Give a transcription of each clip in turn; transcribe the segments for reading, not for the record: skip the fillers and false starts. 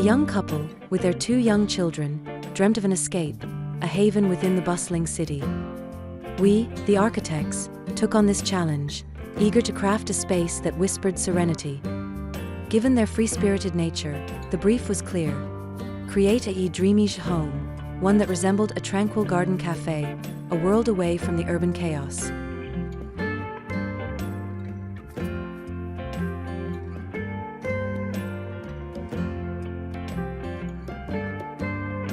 young couple, with their 2 young children, dreamt of an escape, a haven within the bustling city. We, the architects, took on this challenge, eager to craft a space that whispered serenity. Given their free-spirited nature, the brief was clear. Create a dreamy home, one that resembled a tranquil garden cafe, a world away from the urban chaos.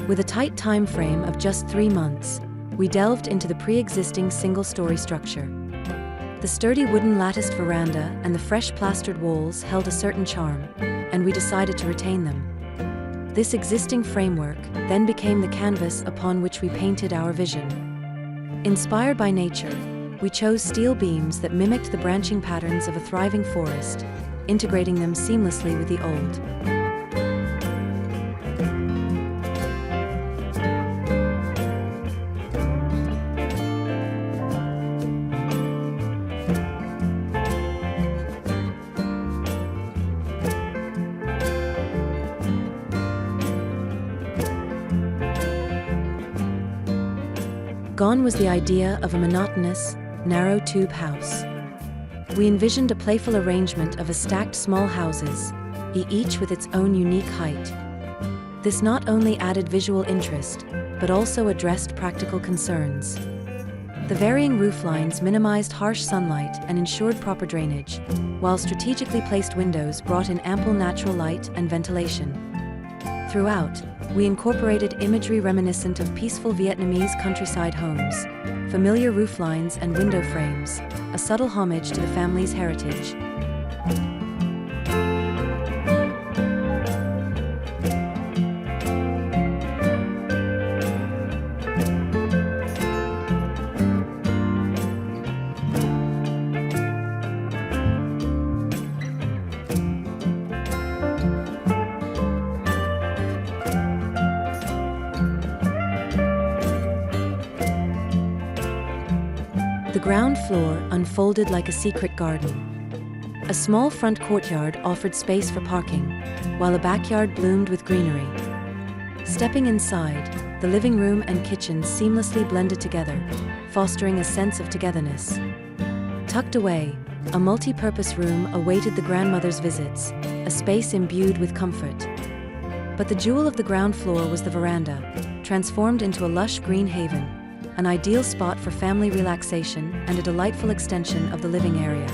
With a tight time frame of just 3 months, we delved into the pre-existing single-story structure. The sturdy wooden latticed veranda and the fresh plastered walls held a certain charm, and we decided to retain them. This existing framework then became the canvas upon which we painted our vision. Inspired by nature, we chose steel beams that mimicked the branching patterns of a thriving forest, integrating them seamlessly with the old. Gone was the idea of a monotonous, narrow tube house. We envisioned a playful arrangement of stacked small houses, each with its own unique height. This not only added visual interest, but also addressed practical concerns. The varying roof lines minimized harsh sunlight and ensured proper drainage, while strategically placed windows brought in ample natural light and ventilation. Throughout, we incorporated imagery reminiscent of peaceful Vietnamese countryside homes, familiar roof lines and window frames, a subtle homage to the family's heritage. The ground floor unfolded like a secret garden. A small front courtyard offered space for parking, while a backyard bloomed with greenery. Stepping inside, the living room and kitchen seamlessly blended together, fostering a sense of togetherness. Tucked away, a multi-purpose room awaited the grandmother's visits, a space imbued with comfort. But the jewel of the ground floor was the veranda, transformed into a lush green haven, an ideal spot for family relaxation and a delightful extension of the living area.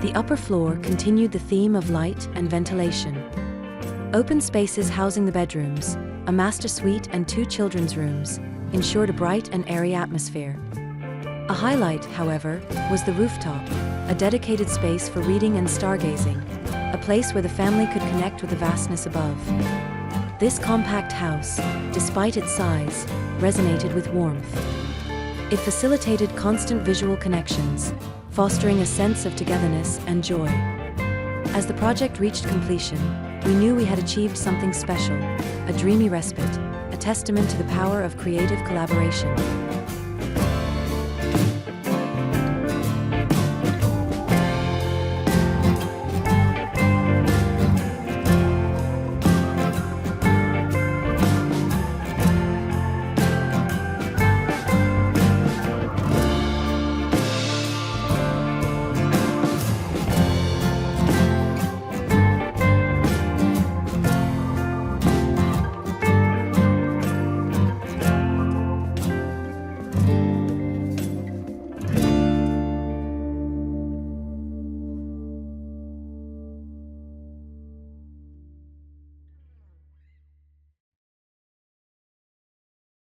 The upper floor continued the theme of light and ventilation. Open spaces housing the bedrooms, a master suite and 2 children's rooms, ensured a bright and airy atmosphere. A highlight, however, was the rooftop, a dedicated space for reading and stargazing, a place where the family could connect with the vastness above. This compact house, despite its size, resonated with warmth. It facilitated constant visual connections, fostering a sense of togetherness and joy. As the project reached completion, we knew we had achieved something special, a dreamy respite, a testament to the power of creative collaboration.